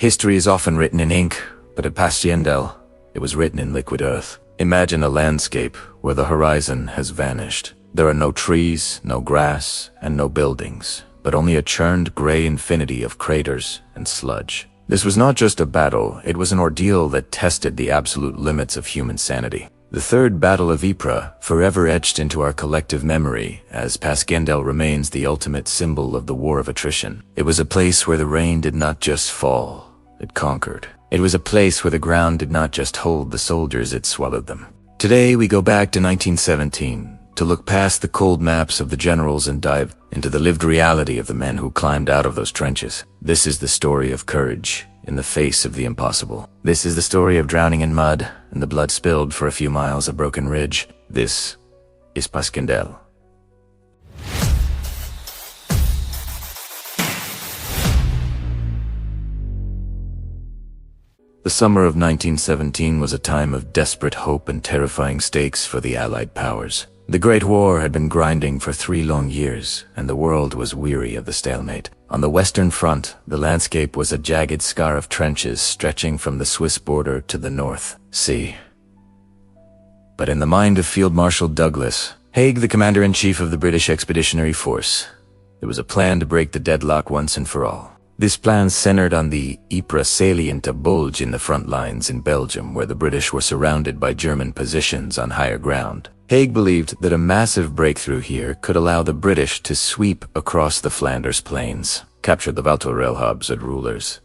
History is often written in ink, but at Passchendaele, it was written in liquid earth. Imagine a landscape where the horizon has vanished. There are no trees, no grass, and no buildings, but only a churned gray infinity of craters and sludge. This was not just a battle, it was an ordeal that tested the absolute limits of human sanity. The Third Battle of Ypres, forever etched into our collective memory, as Passchendaele remains the ultimate symbol of the war of attrition. It was a place where the rain did not just fall, it conquered. It was a place where the ground did not just hold the soldiers, it swallowed them. Today we go back to 1917, to look past the cold maps of the generals and dive into the lived reality of the men who climbed out of those trenches. This is the story of courage in the face of the impossible. This is the story of drowning in mud and the blood spilled for a few miles of broken ridge. This is Passchendaele. The summer of 1917 was a time of desperate hope and terrifying stakes for the Allied powers. The Great War had been grinding for 3 long years, and the world was weary of the stalemate. On the Western Front, the landscape was a jagged scar of trenches stretching from the Swiss border to the North Sea. But in the mind of Field Marshal Douglas Haig, the commander-in-chief of the British Expeditionary Force, there was a plan to break the deadlock once and for all. This plan centered on the Ypres salient, a bulge in the front lines in Belgium where the British were surrounded by German positions on higher ground. Haig believed that a massive breakthrough here could allow the British to sweep across the Flanders plains, capture the Walto rail hubs at Rulers,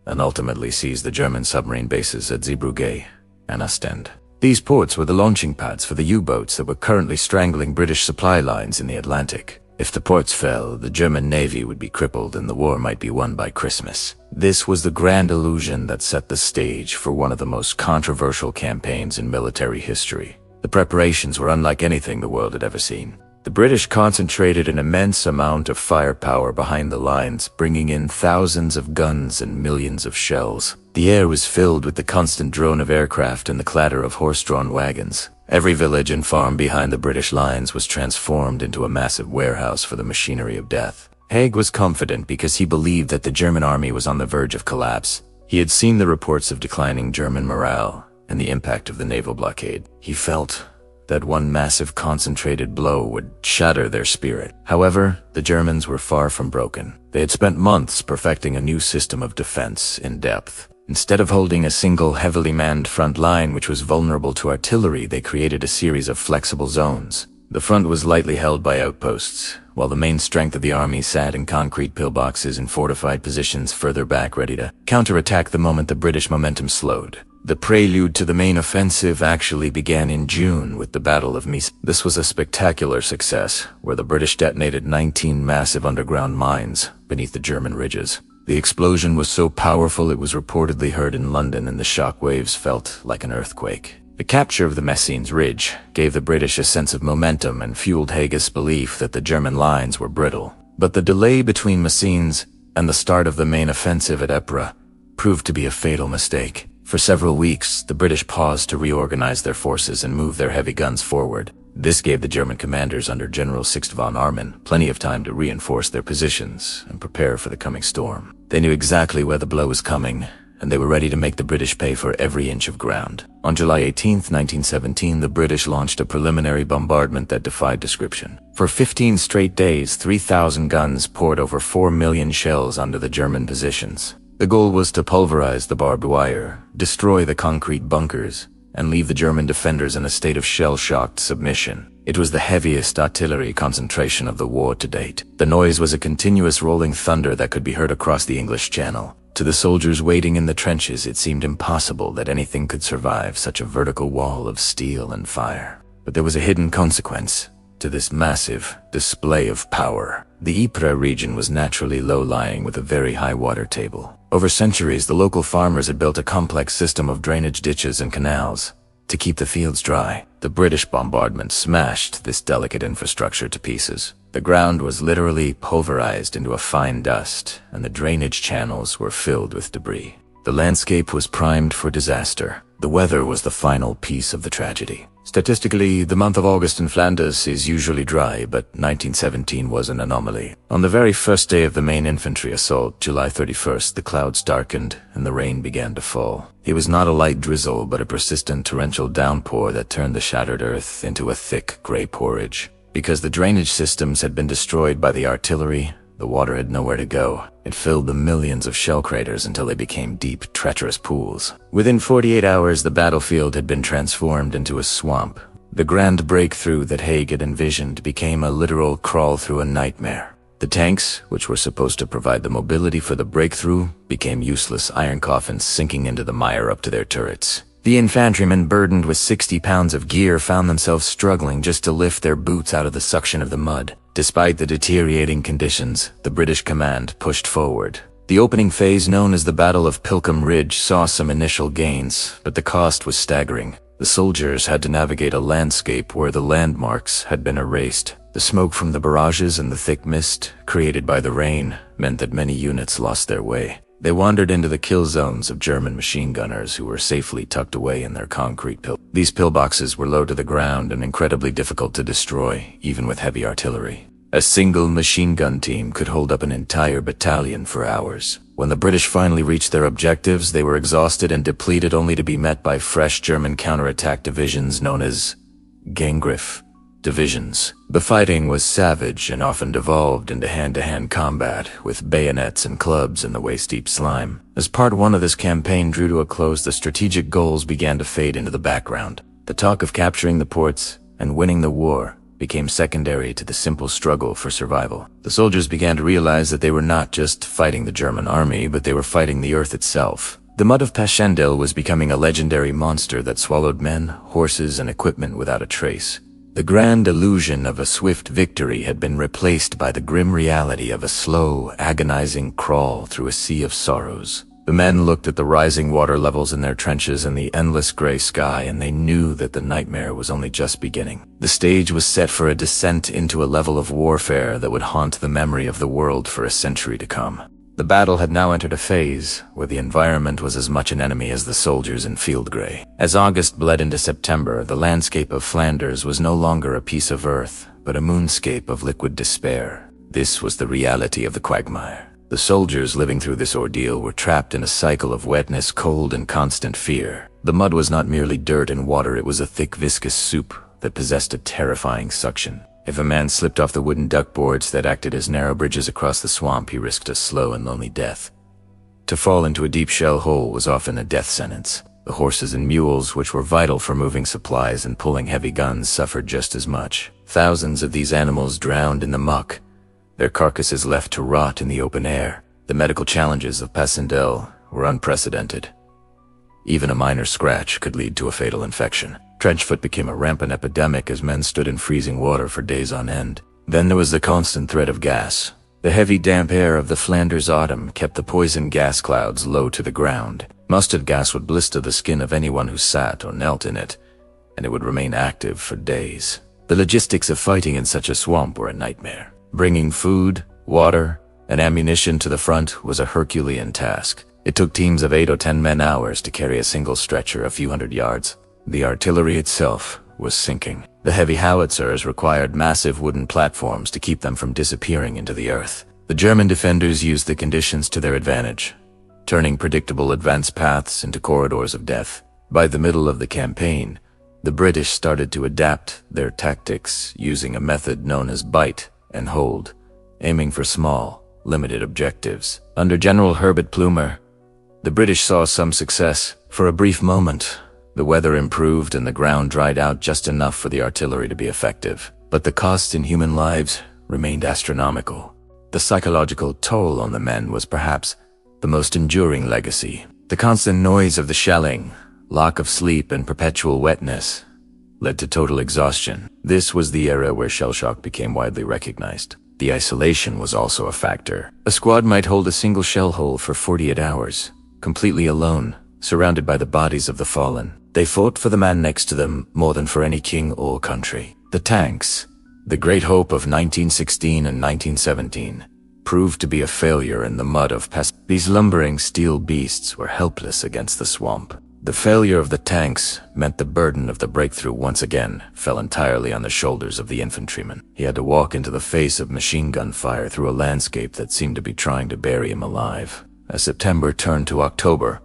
and ultimately seize the German submarine bases at Zeebrugge and Ostend. These ports were the launching pads for the U-boats that were currently strangling British supply lines in the Atlantic. If the ports fell, the German Navy would be crippled and the war might be won by Christmas. This was the grand illusion that set the stage for one of the most controversial campaigns in military history. The preparations were unlike anything the world had ever seen. The British concentrated an immense amount of firepower behind the lines, bringing in thousands of guns and millions of shells. The air was filled with the constant drone of aircraft and the clatter of horse-drawn wagons. Every village and farm behind the British lines was transformed into a massive warehouse for the machinery of death. Haig was confident because he believed that the German army was on the verge of collapse. He had seen the reports of declining German morale and the impact of the naval blockade. He felt that one massive concentrated blow would shatter their spirit. However, the Germans were far from broken. They had spent months perfecting a new system of defense in depth. Instead of holding a single heavily manned front line which was vulnerable to artillery, they created a series of flexible zones. The front was lightly held by outposts, while the main strength of the army sat in concrete pillboxes in fortified positions further back, ready to counterattack the moment the British momentum slowed. The prelude to the main offensive actually began in June with the Battle of Ypres. This was a spectacular success, where the British detonated 19 massive underground mines beneath the German ridges. The explosion was so powerful it was reportedly heard in London, and the shock waves felt like an earthquake. The capture of the Messines Ridge gave the British a sense of momentum and fueled Haig's belief that the German lines were brittle. But the delay between Messines and the start of the main offensive at Ypres proved to be a fatal mistake. For several weeks, the British paused to reorganize their forces and move their heavy guns forward. This gave the German commanders under General Sixt von Arnim plenty of time to reinforce their positions and prepare for the coming storm. They knew exactly where the blow was coming, and they were ready to make the British pay for every inch of ground. On July 18, 1917, the British launched a preliminary bombardment that defied description. For 15 straight days, 3,000 guns poured over 4 million shells onto the German positions. The goal was to pulverize the barbed wire, destroy the concrete bunkers, and leave the German defenders in a state of shell-shocked submission. It was the heaviest artillery concentration of the war to date. The noise was a continuous rolling thunder that could be heard across the English Channel. To the soldiers waiting in the trenches, it seemed impossible that anything could survive such a vertical wall of steel and fire. But there was a hidden consequence to this massive display of power. The Ypres region was naturally low-lying with a very high water table. Over centuries, the local farmers had built a complex system of drainage ditches and canals to keep the fields dry. The British bombardment smashed this delicate infrastructure to pieces. The ground was literally pulverized into a fine dust, and the drainage channels were filled with debris. The landscape was primed for disaster. The weather was the final piece of the tragedy. Statistically, the month of August in Flanders is usually dry, but 1917 was an anomaly. On the very first day of the main infantry assault, July 31st, the clouds darkened and the rain began to fall. It was not a light drizzle, but a persistent torrential downpour that turned the shattered earth into a thick, gray porridge. Because the drainage systems had been destroyed by the artillery, the water had nowhere to go. It filled the millions of shell craters until they became deep, treacherous pools. Within 48 hours, the battlefield had been transformed into a swamp. The grand breakthrough that Haig had envisioned became a literal crawl through a nightmare. The tanks, which were supposed to provide the mobility for the breakthrough, became useless iron coffins sinking into the mire up to their turrets. The infantrymen, burdened with 60 pounds of gear, found themselves struggling just to lift their boots out of the suction of the mud. Despite the deteriorating conditions, the British command pushed forward. The opening phase, known as the Battle of Pilcombe Ridge, saw some initial gains, but the cost was staggering. The soldiers had to navigate a landscape where the landmarks had been erased. The smoke from the barrages and the thick mist created by the rain meant that many units lost their way. They wandered into the kill zones of German machine gunners who were safely tucked away in their concrete pillboxes. These pillboxes were low to the ground and incredibly difficult to destroy, even with heavy artillery. A single machine gun team could hold up an entire battalion for hours. When the British finally reached their objectives, they were exhausted and depleted, only to be met by fresh German counterattack divisions known as Gangriff divisions. The fighting was savage and often devolved into hand-to-hand combat, with bayonets and clubs in the waist-deep slime. As Part 1 of this campaign drew to a close, the strategic goals began to fade into the background. The talk of capturing the ports and winning the war became secondary to the simple struggle for survival. The soldiers began to realize that they were not just fighting the German army, but they were fighting the earth itself. The mud of Passchendaele was becoming a legendary monster that swallowed men, horses, and equipment without a trace. The grand illusion of a swift victory had been replaced by the grim reality of a slow, agonizing crawl through a sea of sorrows. The men looked at the rising water levels in their trenches and the endless gray sky, and they knew that the nightmare was only just beginning. The stage was set for a descent into a level of warfare that would haunt the memory of the world for a century to come. The battle had now entered a phase where the environment was as much an enemy as the soldiers in field gray. As August bled into September, the landscape of Flanders was no longer a piece of earth, but a moonscape of liquid despair. This was the reality of the quagmire. The soldiers living through this ordeal were trapped in a cycle of wetness, cold, and constant fear. The mud was not merely dirt and water, it was a thick, viscous soup that possessed a terrifying suction. If a man slipped off the wooden duckboards that acted as narrow bridges across the swamp, he risked a slow and lonely death. To fall into a deep shell hole was often a death sentence. The horses and mules, which were vital for moving supplies and pulling heavy guns, suffered just as much. Thousands of these animals drowned in the muck, their carcasses left to rot in the open air. The medical challenges of Passchendaele were unprecedented. Even a minor scratch could lead to a fatal infection. Trenchfoot became a rampant epidemic as men stood in freezing water for days on end. Then there was the constant threat of gas. The heavy, damp air of the Flanders autumn kept the poison gas clouds low to the ground. Mustard gas would blister the skin of anyone who sat or knelt in it, and it would remain active for days. The logistics of fighting in such a swamp were a nightmare. Bringing food, water, and ammunition to the front was a Herculean task. It took teams of 8 or 10 man-hours to carry a single stretcher a few hundred yards. The artillery itself was sinking. The heavy howitzers required massive wooden platforms to keep them from disappearing into the earth. The German defenders used the conditions to their advantage, turning predictable advance paths into corridors of death. By the middle of the campaign, the British started to adapt their tactics using a method known as bite and hold, aiming for small, limited objectives. Under General Herbert Plumer, the British saw some success. For a brief moment, the weather improved and the ground dried out just enough for the artillery to be effective. But the cost in human lives remained astronomical. The psychological toll on the men was perhaps the most enduring legacy. The constant noise of the shelling, lack of sleep, and perpetual wetness led to total exhaustion. This was the era where shell shock became widely recognized. The isolation was also a factor. A squad might hold a single shell hole for 48 hours, completely alone, surrounded by the bodies of the fallen. They fought for the man next to them more than for any king or country. The tanks, the great hope of 1916 and 1917, proved to be a failure in the mud of These lumbering steel beasts were helpless against the swamp. The failure of the tanks meant the burden of the breakthrough once again fell entirely on the shoulders of the infantryman. He had to walk into the face of machine gun fire through a landscape that seemed to be trying to bury him alive. As September turned to October,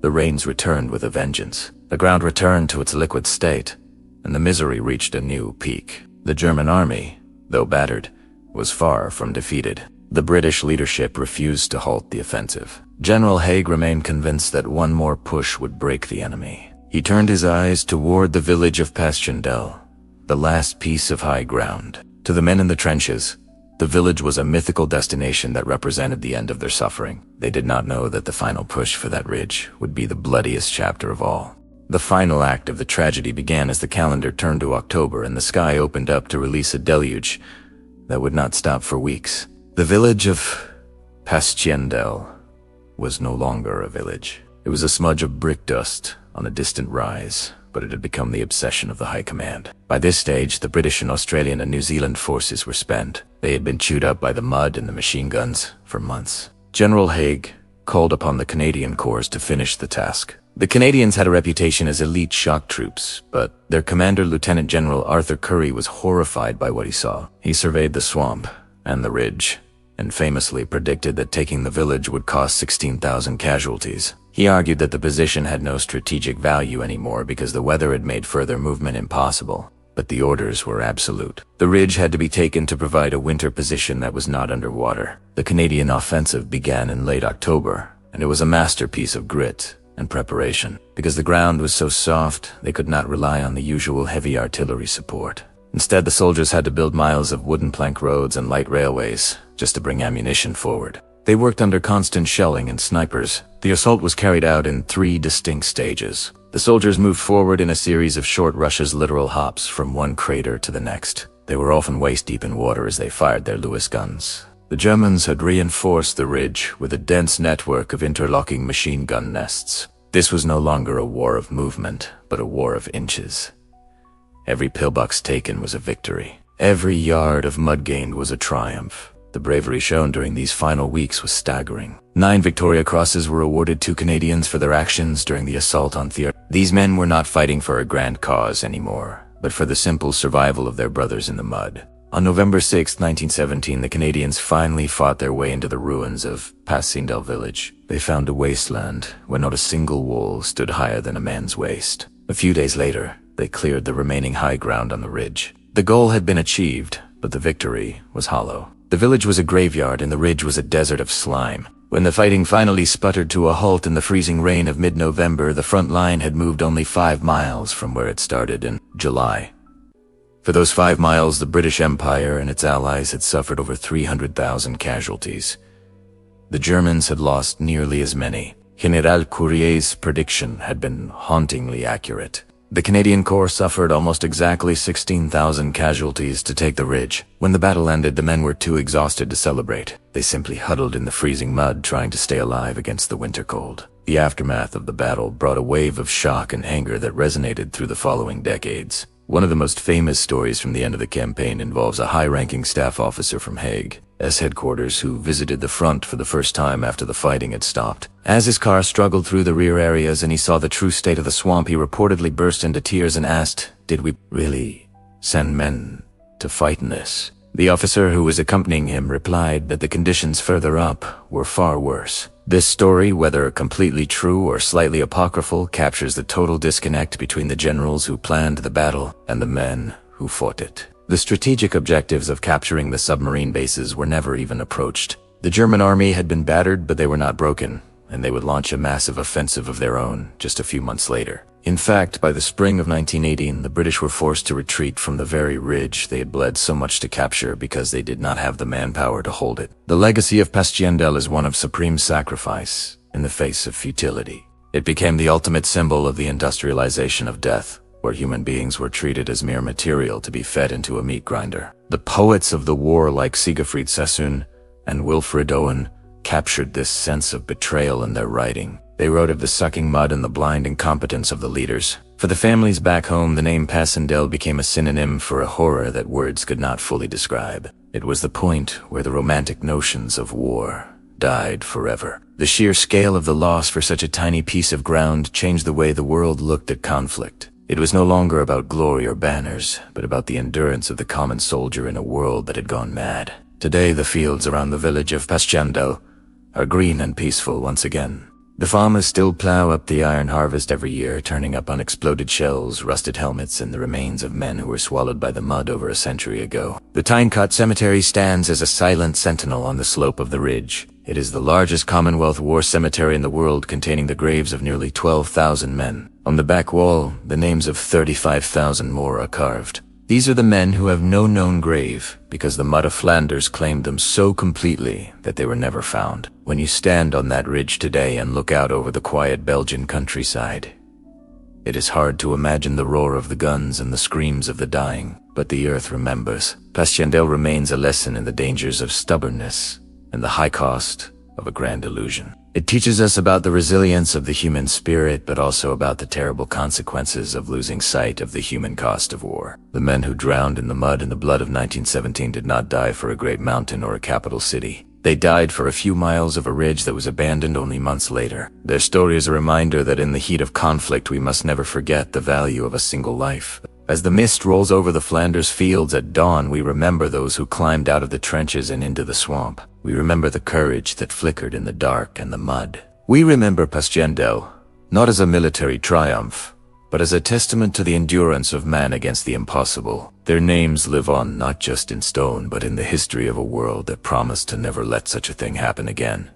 the rains returned with a vengeance. The ground returned to its liquid state, and the misery reached a new peak. The German army, though battered, was far from defeated. The British leadership refused to halt the offensive. General Haig remained convinced that one more push would break the enemy. He turned his eyes toward the village of Passchendaele, the last piece of high ground. To the men in the trenches, the village was a mythical destination that represented the end of their suffering. They did not know that the final push for that ridge would be the bloodiest chapter of all. The final act of the tragedy began as the calendar turned to October and the sky opened up to release a deluge that would not stop for weeks. The village of Passchendaele was no longer a village. It was a smudge of brick dust on a distant rise, but it had become the obsession of the High Command. By this stage, the British and Australian and New Zealand forces were spent. They had been chewed up by the mud and the machine guns for months. General Haig called upon the Canadian Corps to finish the task. The Canadians had a reputation as elite shock troops, but their commander, Lieutenant General Arthur Currie, was horrified by what he saw. He surveyed the swamp and the ridge, and famously predicted that taking the village would cost 16,000 casualties. He argued that the position had no strategic value anymore because the weather had made further movement impossible, but the orders were absolute. The ridge had to be taken to provide a winter position that was not underwater. The Canadian offensive began in late October, and it was a masterpiece of grit and preparation. Because the ground was so soft, they could not rely on the usual heavy artillery support. Instead, the soldiers had to build miles of wooden plank roads and light railways just to bring ammunition forward. They worked under constant shelling and snipers. The assault was carried out in 3 distinct stages. The soldiers moved forward in a series of short rushes, literal hops, from one crater to the next. They were often waist-deep in water as they fired their Lewis guns. The Germans had reinforced the ridge with a dense network of interlocking machine gun nests. This was no longer a war of movement, but a war of inches. Every pillbox taken was a victory. Every yard of mud gained was a triumph. The bravery shown during these final weeks was staggering. 9 Victoria Crosses were awarded to Canadians for their actions during the assault on Third. These men were not fighting for a grand cause anymore, but for the simple survival of their brothers in the mud. On November 6, 1917, the Canadians finally fought their way into the ruins of Passchendaele village. They found a wasteland where not a single wall stood higher than a man's waist. A few days later, they cleared the remaining high ground on the ridge. The goal had been achieved, but the victory was hollow. The village was a graveyard and the ridge was a desert of slime. When the fighting finally sputtered to a halt in the freezing rain of mid-November, the front line had moved only 5 miles from where it started in July. For those 5 miles, the British Empire and its allies had suffered over 300,000 casualties. The Germans had lost nearly as many. General Haig's prediction had been hauntingly accurate. The Canadian Corps suffered almost exactly 16,000 casualties to take the ridge. When the battle ended, the men were too exhausted to celebrate. They simply huddled in the freezing mud, trying to stay alive against the winter cold. The aftermath of the battle brought a wave of shock and anger that resonated through the following decades. One of the most famous stories from the end of the campaign involves a high-ranking staff officer from Haig's headquarters who visited the front for the first time after the fighting had stopped. As his car struggled through the rear areas and he saw the true state of the swamp, he reportedly burst into tears and asked, "Did we really send men to fight in this?" The officer who was accompanying him replied that the conditions further up were far worse. This story, whether completely true or slightly apocryphal, captures the total disconnect between the generals who planned the battle and the men who fought it. The strategic objectives of capturing the submarine bases were never even approached. The German army had been battered, but they were not broken, and they would launch a massive offensive of their own just a few months later. In fact, by the spring of 1918, the British were forced to retreat from the very ridge they had bled so much to capture because they did not have the manpower to hold it. The legacy of Passchendaele is one of supreme sacrifice in the face of futility. It became the ultimate symbol of the industrialization of death, where human beings were treated as mere material to be fed into a meat grinder. The poets of the war like Siegfried Sassoon and Wilfred Owen captured this sense of betrayal in their writing. They wrote of the sucking mud and the blind incompetence of the leaders. For the families back home, the name Passchendaele became a synonym for a horror that words could not fully describe. It was the point where the romantic notions of war died forever. The sheer scale of the loss for such a tiny piece of ground changed the way the world looked at conflict. It was no longer about glory or banners, but about the endurance of the common soldier in a world that had gone mad. Today, the fields around the village of Passchendaele are green and peaceful once again. The farmers still plow up the iron harvest every year, turning up unexploded shells, rusted helmets, and the remains of men who were swallowed by the mud over a century ago. The Tyncott Cemetery stands as a silent sentinel on the slope of the ridge. It is the largest Commonwealth war cemetery in the world, containing the graves of nearly 12,000 men. On the back wall, the names of 35,000 more are carved. These are the men who have no known grave, because the mud of Flanders claimed them so completely that they were never found. When you stand on that ridge today and look out over the quiet Belgian countryside, it is hard to imagine the roar of the guns and the screams of the dying, but the earth remembers. Passchendaele remains a lesson in the dangers of stubbornness and the high cost of a grand illusion. It teaches us about the resilience of the human spirit, but also about the terrible consequences of losing sight of the human cost of war. The men who drowned in the mud and the blood of 1917 did not die for a great mountain or a capital city. They died for a few miles of a ridge that was abandoned only months later. Their story is a reminder that in the heat of conflict we must never forget the value of a single life. As the mist rolls over the Flanders fields at dawn, we remember those who climbed out of the trenches and into the swamp. We remember the courage that flickered in the dark and the mud. We remember Passchendaele, not as a military triumph, but as a testament to the endurance of man against the impossible. Their names live on not just in stone, but in the history of a world that promised to never let such a thing happen again.